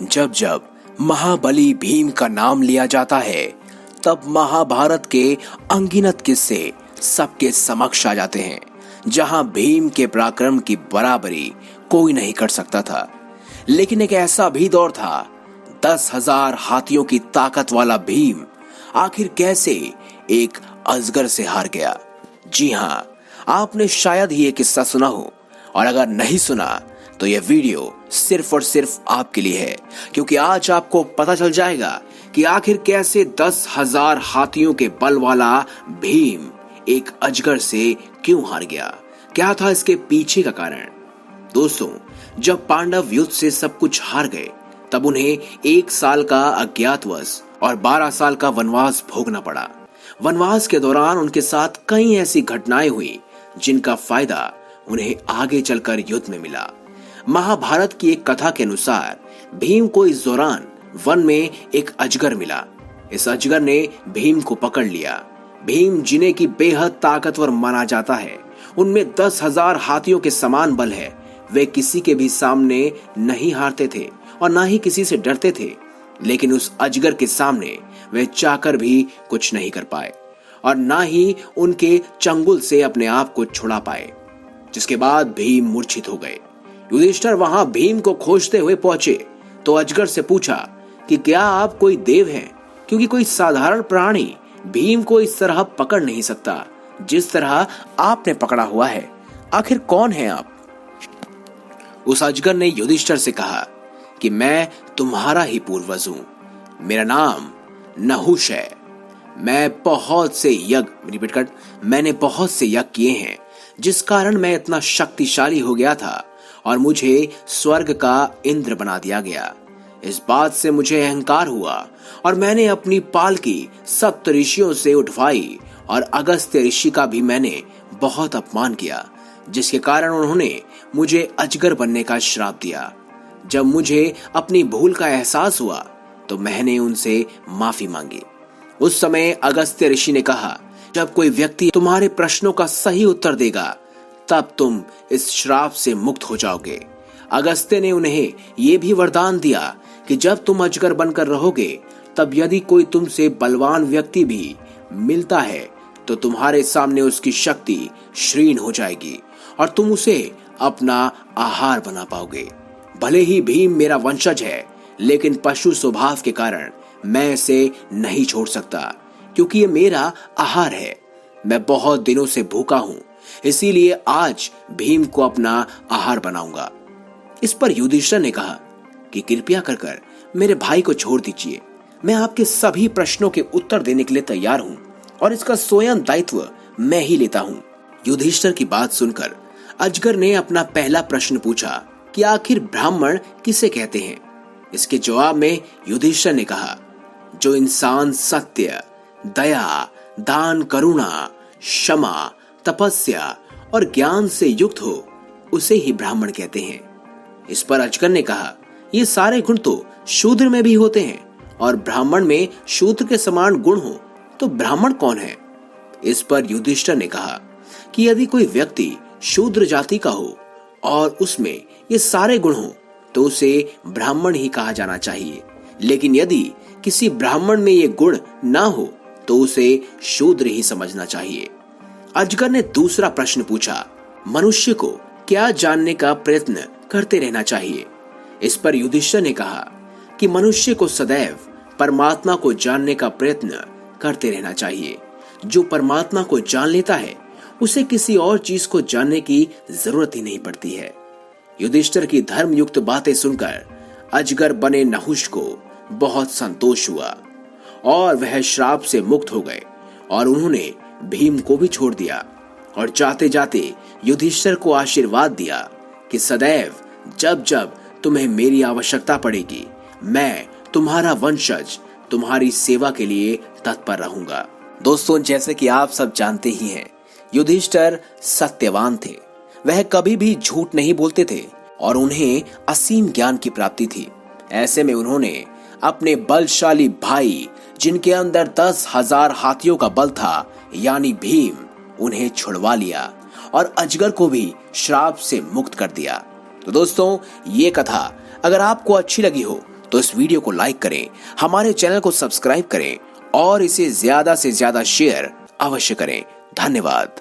जब जब महाबली भीम का नाम लिया जाता है तब महाभारत के अनगिनत किस्से सबके समक्ष आ जाते हैं, जहां भीम के पराक्रम की बराबरी कोई नहीं कर सकता था। लेकिन एक ऐसा भी दौर था, 10,000 हाथियों की ताकत वाला भीम आखिर कैसे एक अजगर से हार गया। जी हां, आपने शायद ही ये किस्सा सुना हो, और अगर नहीं सुना तो यह वीडियो सिर्फ और सिर्फ आपके लिए है, क्योंकि आज आपको पता चल जाएगा कि आखिर कैसे 10,000 हाथियों के बल वाला भीम एक अजगर से क्यों हार गया, क्या था इसके पीछे का कारण। दोस्तों, जब पांडव युद्ध से सब कुछ हार गए तब उन्हें 1 साल का अज्ञातवास और 12 साल का वनवास भोगना पड़ा। वनवास के दौरान उनके साथ कई ऐसी घटनाएं हुई जिनका फायदा उन्हें आगे चलकर युद्ध में मिला। महाभारत की एक कथा के अनुसार भीम को इस दौरान वन में एक अजगर मिला। इस अजगर ने भीम को पकड़ लिया। भीम, जिन्हें की बेहद ताकतवर माना जाता है, उनमें 10,000 हाथियों के समान बल है। वे किसी के भी सामने नहीं हारते थे और ना ही किसी से डरते थे, लेकिन उस अजगर के सामने वे चाहकर भी कुछ नहीं कर पाए और ना ही उनके चंगुल से अपने आप को छुड़ा पाए, जिसके बाद भीम मूर्छित हो गए। युधिष्ठिर वहां भीम को खोजते हुए पहुंचे तो अजगर से पूछा कि क्या आप कोई देव हैं, क्योंकि कोई साधारण प्राणी भीम को इस तरह पकड़ नहीं सकता जिस तरह आपने पकड़ा हुआ है। आखिर कौन है आप? उस अजगर ने युधिष्ठिर से कहा कि मैं तुम्हारा ही पूर्वज हूं, मेरा नाम नहुष है। मैंने बहुत से यज्ञ किए हैं, जिस कारण मैं इतना शक्तिशाली हो गया था और मुझे स्वर्ग का इंद्र बना दिया गया। इस बात से मुझे अहंकार हुआ और मैंने अपनी पालकी सप्त ऋषियों से उठवाई और अगस्त्य ऋषि का भी मैंने बहुत अपमान किया, जिसके कारण उन्होंने मुझे अजगर बनने का श्राप दिया। जब मुझे अपनी भूल का एहसास हुआ तो मैंने उनसे माफी मांगी। उस समय अगस्त्य ऋषि ने कहा, जब कोई व्यक्ति तुम्हारे प्रश्नों का सही उत्तर देगा तब तुम इस श्राप से मुक्त हो जाओगे। अगस्त्य ने उन्हें यह भी वरदान दिया कि जब तुम अजगर बनकर रहोगे तब यदि कोई तुमसे बलवान व्यक्ति भी मिलता है तो तुम्हारे सामने उसकी शक्ति क्षीण हो जाएगी और तुम उसे अपना आहार बना पाओगे। भले ही भीम मेरा वंशज है, लेकिन पशु स्वभाव के कारण मैं इसे नहीं छोड़ सकता, क्योंकि ये मेरा आहार है। मैं बहुत दिनों से भूखा हूं, इसीलिए आज भीम को अपना आहार बनाऊंगा। इस पर युधिष्ठिर ने कहा कि कृपया कर मेरे भाई को छोड़ दीजिए, मैं आपके सभी प्रश्नों के उत्तर देने के लिए तैयार हूं और इसका स्वयं दायित्व मैं ही लेता हूं। युधिष्ठिर की बात सुनकर अजगर ने अपना पहला प्रश्न पूछा कि आखिर ब्राह्मण किसे कहते हैं। इसके जवाब में युधिष्ठिर ने कहा, जो इंसान सत्य, दया, दान, करुणा, क्षमा, तपस्या और ज्ञान से युक्त हो, उसे ही ब्राह्मण कहते हैं। इस पर अजगर ने कहा, ये सारे गुण तो शूद्र में भी होते हैं और ब्राह्मण में शूद्र के समान गुण हो तो ब्राह्मण कौन है? इस पर युधिष्ठिर ने कहा कि यदि कोई व्यक्ति शूद्र जाति का हो और उसमें ये सारे गुण हो तो उसे ब्राह्मण ही कहा जाना चाहिए, लेकिन यदि किसी ब्राह्मण में ये गुण ना हो तो उसे शूद्र ही समझना चाहिए। अजगर ने दूसरा प्रश्न पूछा, मनुष्य को क्या जानने का प्रयत्न करते रहना चाहिए? इस पर युधिष्ठिर ने कहा कि मनुष्य को सदैव परमात्मा को जानने का प्रयत्न करते रहना चाहिए। जो परमात्मा को जान लेता है उसे किसी और चीज को जानने की जरूरत ही नहीं पड़ती है। युधिष्ठिर की धर्मयुक्त बातें सुनकर अजगर बने नहुष को बहुत संतोष हुआ और वह श्राप से मुक्त हो गए और उन्होंने भीम को भी छोड़ दिया और जाते जाते युधिष्ठिर को आशीर्वाद दिया कि सदैव जब जब तुम्हें मेरी आवश्यकता पड़ेगी, मैं तुम्हारा वंशज तुम्हारी सेवा के लिए तत्पर रहूंगा। दोस्तों, जैसे कि आप सब जानते ही हैं, युधिष्ठिर सत्यवान थे। वह कभी भी झूठ नहीं बोलते थे और उन्हें असीम ज्ञान की प्राप्ति थी। ऐसे में उन्होंने अपने बलशाली भाई, जिनके अंदर 10,000 हाथियों का बल था, यानी भीम, उन्हें छुड़वा लिया और अजगर को भी श्राप से मुक्त कर दिया। तो दोस्तों, ये कथा अगर आपको अच्छी लगी हो तो इस वीडियो को लाइक करें, हमारे चैनल को सब्सक्राइब करें और इसे ज्यादा से ज्यादा शेयर अवश्य करें। धन्यवाद।